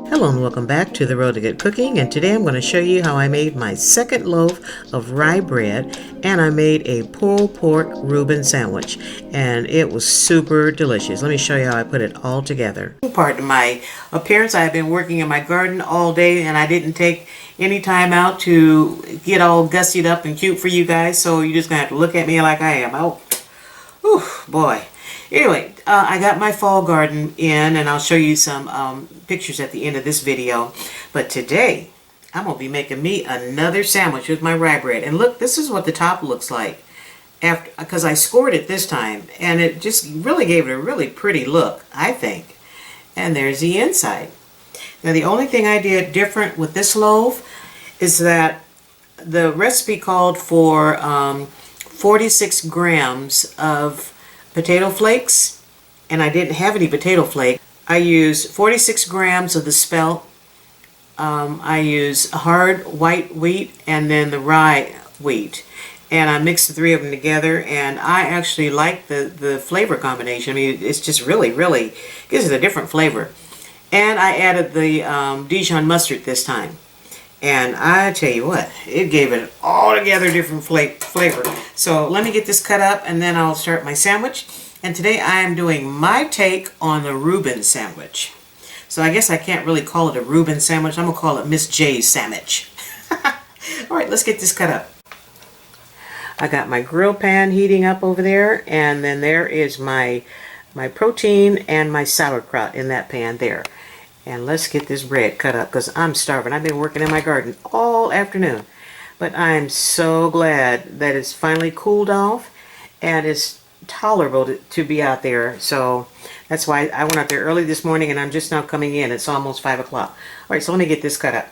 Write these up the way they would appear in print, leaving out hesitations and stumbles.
Hello and welcome back to the Road to Good Cooking, and today I'm going to show you how I made my second loaf of rye bread, and I made a pulled pork Reuben sandwich, and it was super delicious. Let me show you how I put it all together. Pardon my appearance. I've been working in my garden all day and I didn't take any time out to get all gussied up and cute for you guys, so you're just going to have to look at me like I am. Oh, whew, boy. Anyway, I got my fall garden in, and I'll show you some pictures at the end of this video. But today, I'm going to be making me another sandwich with my rye bread. And look, this is what the top looks like, after, because I scored it this time, and it just really gave it a really pretty look, I think. And there's the inside. Now, the only thing I did different with this loaf is that the recipe called for 46 grams of potato flakes, and I didn't have any potato flake. I used 46 grams of the spelt. I use hard white wheat and then the rye wheat, and I mixed the three of them together, and I actually like the flavor combination. I mean, it's just really gives it a different flavor. And I added the Dijon Mustard this time, and I tell you what, it gave it altogether different flavor. So let me get this cut up and then I'll start my sandwich. And today I am doing my take on the Reuben sandwich. So I guess I can't really call it a Reuben sandwich. I'm going to call it Miss J's sandwich. Alright, let's get this cut up. I got my grill pan heating up over there, and then there is my protein and my sauerkraut in that pan there. And let's get this bread cut up because I'm starving. I've been working in my garden all afternoon. But I'm so glad that it's finally cooled off and it's tolerable to be out there. So that's why I went out there early this morning, and I'm just now coming in. It's almost 5 o'clock. Alright, so let me get this cut up.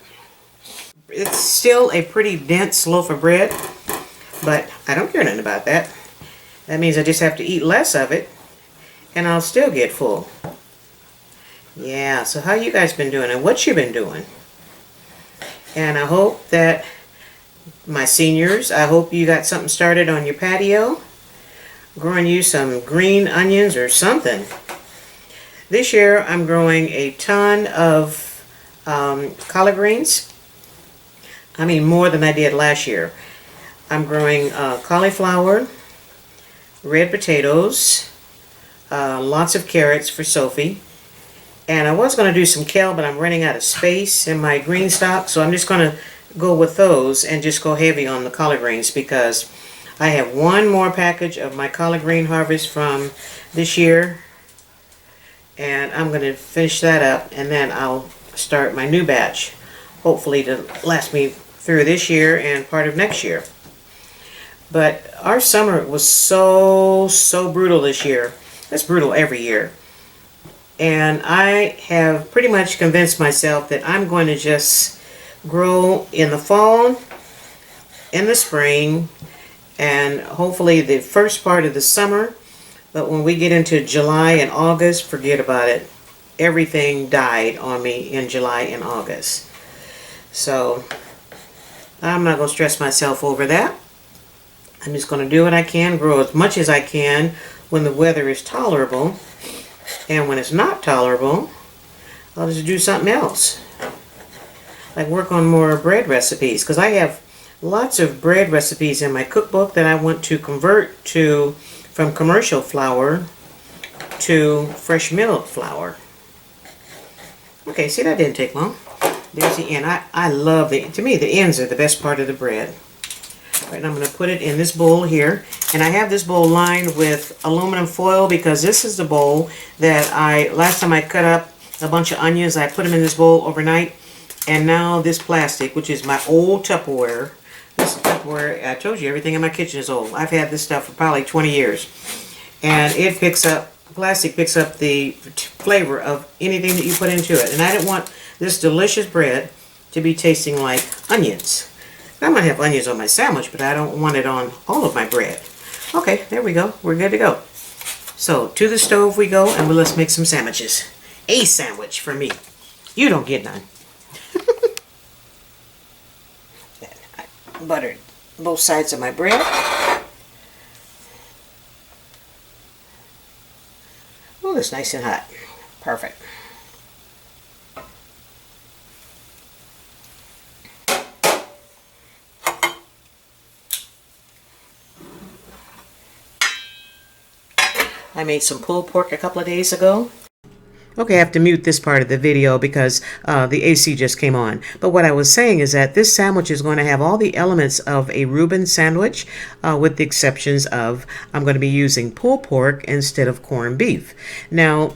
It's still a pretty dense loaf of bread, but I don't care nothing about that. That means I just have to eat less of it and I'll still get full. Yeah, so how you guys been doing and what you been doing? And I hope that my seniors, I hope you got something started on your patio, growing you some green onions or something. This year I'm growing a ton of collard greens. I mean, more than I did last year. I'm growing cauliflower, red potatoes, lots of carrots for Sophie. And I was going to do some kale, but I'm running out of space in my green stock, so I'm just going to go with those and just go heavy on the collard greens because I have one more package of my collard green harvest from this year, and I'm going to finish that up, and then I'll start my new batch, hopefully to last me through this year and part of next year. But our summer was so brutal this year. It's brutal every year. And I have pretty much convinced myself that I'm going to just grow in the fall, in the spring, and hopefully the first part of the summer. But when we get into July and August, forget about it. Everything died on me in July and August. So I'm not going to stress myself over that. I'm just going to do what I can, grow as much as I can when the weather is tolerable. And when it's not tolerable, I'll just do something else. Like work on more bread recipes. Because I have lots of bread recipes in my cookbook that I want to convert to from commercial flour to fresh milled flour. Okay, see, that didn't take long. There's the end. I love to me, the ends are the best part of the bread. All right, and I'm going to put it in this bowl here. And I have this bowl lined with aluminum foil because this is the bowl that last time I cut up a bunch of onions, I put them in this bowl overnight. And now this plastic, which is my old Tupperware. This Tupperware, I told you, everything in my kitchen is old. I've had this stuff for probably 20 years. And it picks up, plastic picks up the flavor of anything that you put into it. And I didn't want this delicious bread to be tasting like onions. I'm going to have onions on my sandwich, but I don't want it on all of my bread. Okay, there we go. We're good to go. So, to the stove we go, and let's make some sandwiches. A sandwich for me. You don't get none. I buttered both sides of my bread. Oh, it's nice and hot. Perfect. I made some pulled pork a couple of days ago. Okay, I have to mute this part of the video because the AC just came on. But what I was saying is that this sandwich is going to have all the elements of a Reuben sandwich, with the exceptions of I'm going to be using pulled pork instead of corned beef. Now,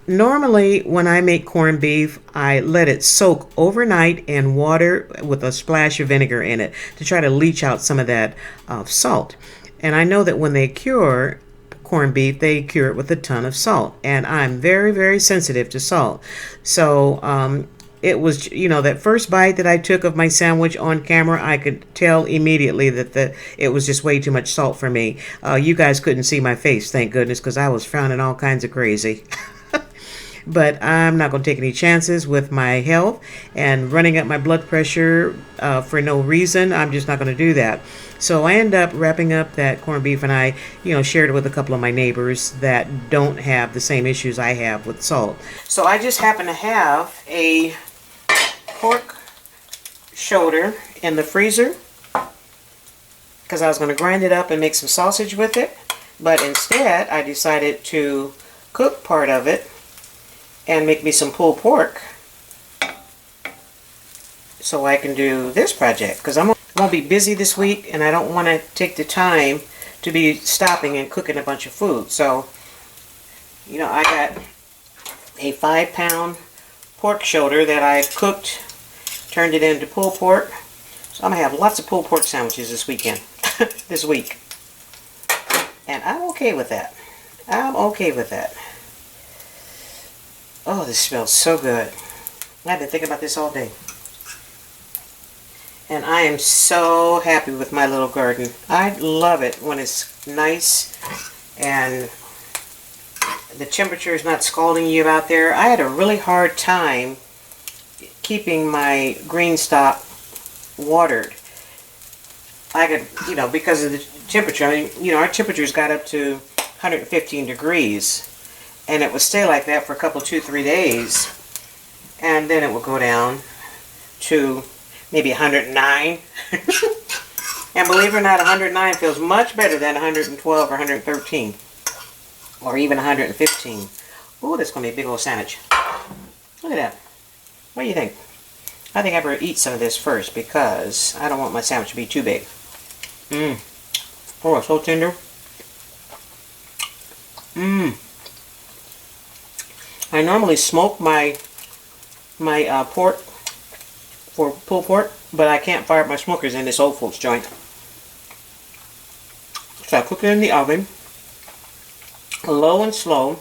normally when I make corned beef, I let it soak overnight in water with a splash of vinegar in it to try to leach out some of that salt. And I know that when they cure corned beef, they cure it with a ton of salt, and I'm very, very sensitive to salt. So it was, that first bite that I took of my sandwich on camera, I could tell immediately that it was just way too much salt for me. You guys couldn't see my face, thank goodness, because I was frowning all kinds of crazy. But I'm not going to take any chances with my health and running up my blood pressure for no reason. I'm just not going to do that. So I end up wrapping up that corned beef, and I, shared it with a couple of my neighbors that don't have the same issues I have with salt. So I just happen to have a pork shoulder in the freezer because I was going to grind it up and make some sausage with it. But instead, I decided to cook part of it and make me some pulled pork so I can do this project, because I'm going to be busy this week and I don't want to take the time to be stopping and cooking a bunch of food. So, I got a 5-pound pork shoulder that I cooked, turned it into pulled pork. So I'm going to have lots of pulled pork sandwiches this weekend, this week. And I'm okay with that. I'm okay with that. Oh, this smells so good. I've been thinking about this all day. And I am so happy with my little garden. I love it when it's nice and the temperature is not scalding you out there. I had a really hard time keeping my green stock watered. I could, because of the temperature. I mean, our temperatures got up to 115 degrees. And it would stay like that for a couple, 2-3 days. And then it would go down to maybe 109. And believe it or not, 109 feels much better than 112 or 113. Or even 115. Ooh, that's going to be a big old sandwich. Look at that. What do you think? I think I better eat some of this first because I don't want my sandwich to be too big. Oh, it's so tender. I normally smoke my pork for pulled pork, but I can't fire up my smokers in this old folks joint. So I cook it in the oven, low and slow,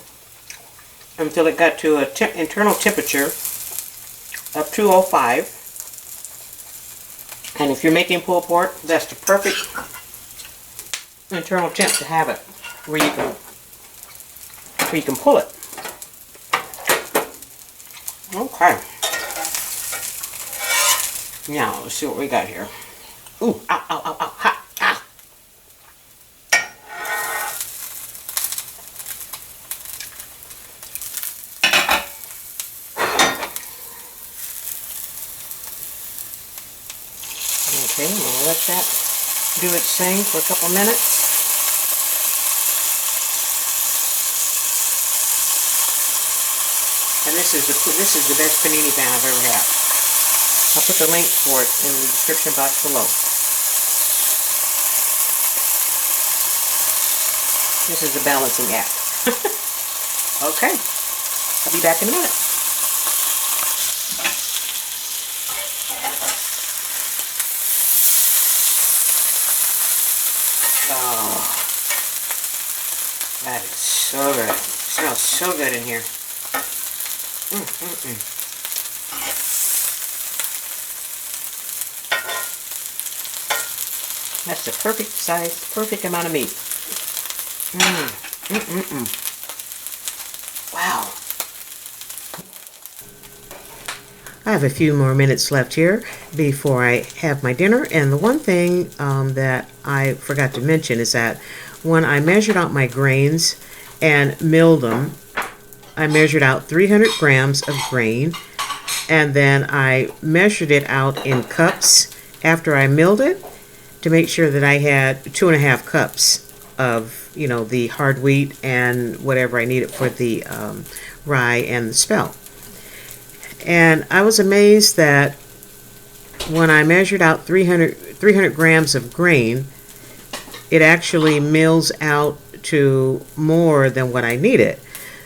until it got to an internal temperature of 205. And if you're making pulled pork, that's the perfect internal temp to have it, where you can pull it. Okay. Now, let's see what we got here. Ooh, ow, ow, ow, ow, ha, ah. Okay, we'll let that do its thing for a couple minutes. And this is the best panini pan I've ever had. I'll put the link for it in the description box below. This is the balancing act. Okay, I'll be back in a minute. Oh, that is so good. It smells so good in here. That's the perfect size, perfect amount of meat. Wow. I have a few more minutes left here before I have my dinner, and the one thing that I forgot to mention is that when I measured out my grains and milled them, I measured out 300 grams of grain, and then I measured it out in cups after I milled it to make sure that I had 2.5 cups of, you know, the hard wheat and whatever I needed for the rye and the spelt. And I was amazed that when I measured out 300 grams of grain, it actually mills out to more than what I needed.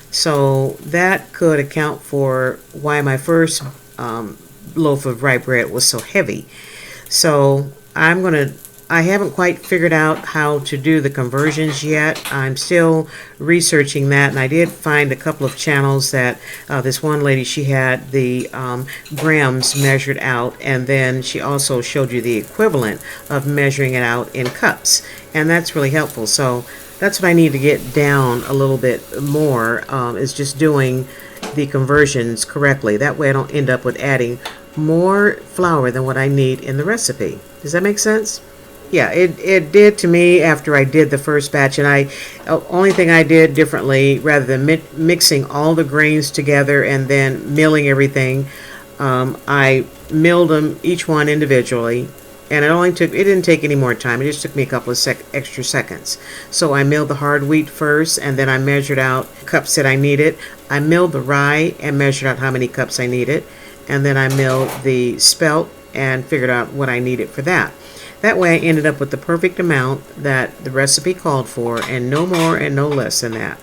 So that could account for why my first loaf of rye bread was so heavy. So I haven't quite figured out how to do the conversions yet. I'm still researching that, and I did find a couple of channels that this one lady, she had the grams measured out, and then she also showed you the equivalent of measuring it out in cups, and that's really helpful. So that's what I need to get down a little bit more, is just doing the conversions correctly. That way I don't end up with adding more flour than what I need in the recipe. Does that make sense? Yeah, it did to me after I did the first batch, and only thing I did differently, rather than mixing all the grains together and then milling everything, I milled them each one individually, and it didn't take any more time. It just took me a couple of extra seconds. So I milled the hard wheat first, and then I measured out cups that I needed. I milled the rye and measured out how many cups I needed, and then I milled the spelt and figured out what I needed for that. That way I ended up with the perfect amount that the recipe called for, and no more and no less than that.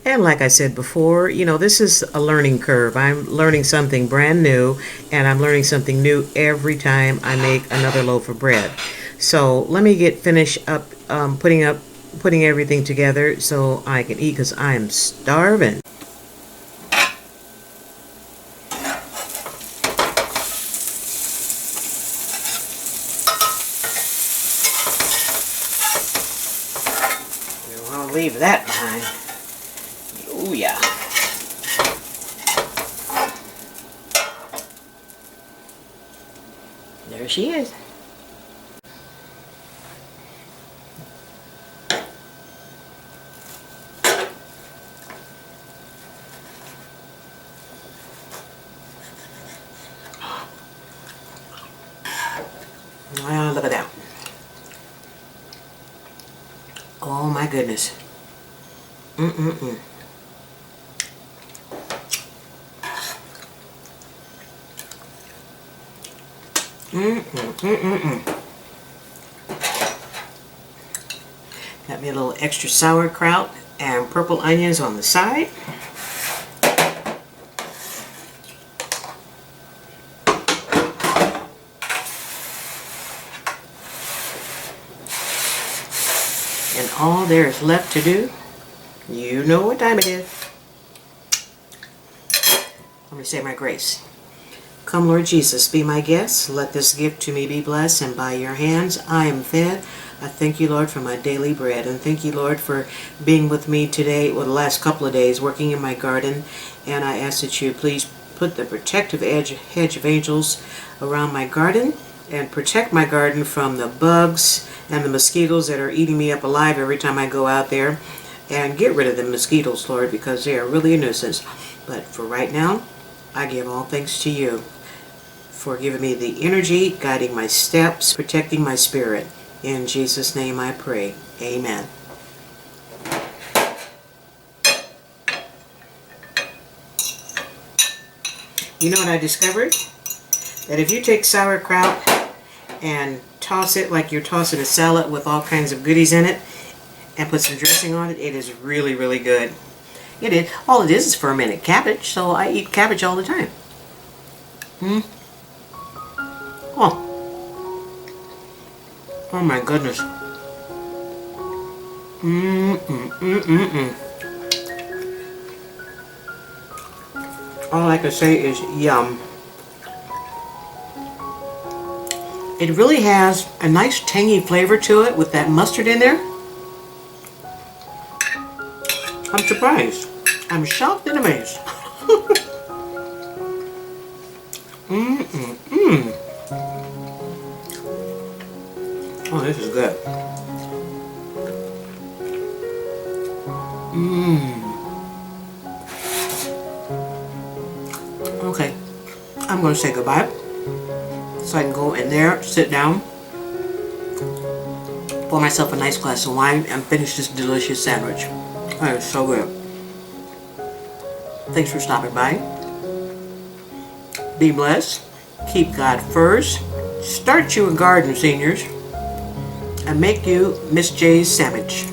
And like I said before, you know, this is a learning curve. I'm learning something brand new, and I'm learning something new every time I make another loaf of bread. So let me finish up putting everything together so I can eat, because I am starving. Leave that behind. Oh yeah. There she is. Well, look at that. Oh my goodness. Mm-mm-mm. Mm-mm-mm-mm-mm. Got me a little extra sauerkraut and purple onions on the side. And all there is left to do, you know what time it is. Let me say my grace. Come, Lord Jesus, be my guest. Let this gift to me be blessed, and by your hands I am fed. I thank you, Lord, for my daily bread, and thank you, Lord, for being with me today, the last couple of days, working in my garden. And I ask that you please put the protective hedge of angels around my garden, and protect my garden from the bugs and the mosquitoes that are eating me up alive every time I go out there. And get rid of the mosquitoes, Lord, because they are really a nuisance. But for right now, I give all thanks to you for giving me the energy, guiding my steps, protecting my spirit. In Jesus' name I pray. Amen. You know what I discovered? That if you take sauerkraut and toss it like you're tossing a salad with all kinds of goodies in it, and put some dressing on it, it is really, really good. All it is fermented cabbage, so I eat cabbage all the time. Oh my goodness. All I can say is yum. It really has a nice tangy flavor to it with that mustard in there. I'm surprised. I'm shocked and amazed. Oh, this is good. Okay, I'm going to say goodbye so I can go in there, sit down, pour myself a nice glass of wine, and finish this delicious sandwich. Oh, it's so good. Thanks for stopping by. Be blessed. Keep God first. Start you a garden, seniors. And make you Miss J's sandwich.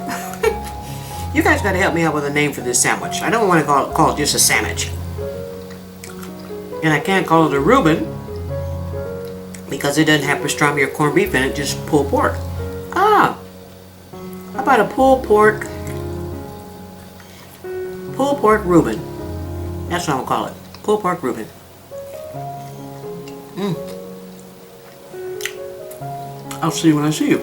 You guys got to help me out with a name for this sandwich. I don't want to call it just a sandwich. And I can't call it a Reuben because it doesn't have pastrami or corned beef in it, just pulled pork. Ah, how about a pulled pork Reuben? That's what I'm gonna call it. Pulled pork Reuben. I'll see you when I see you.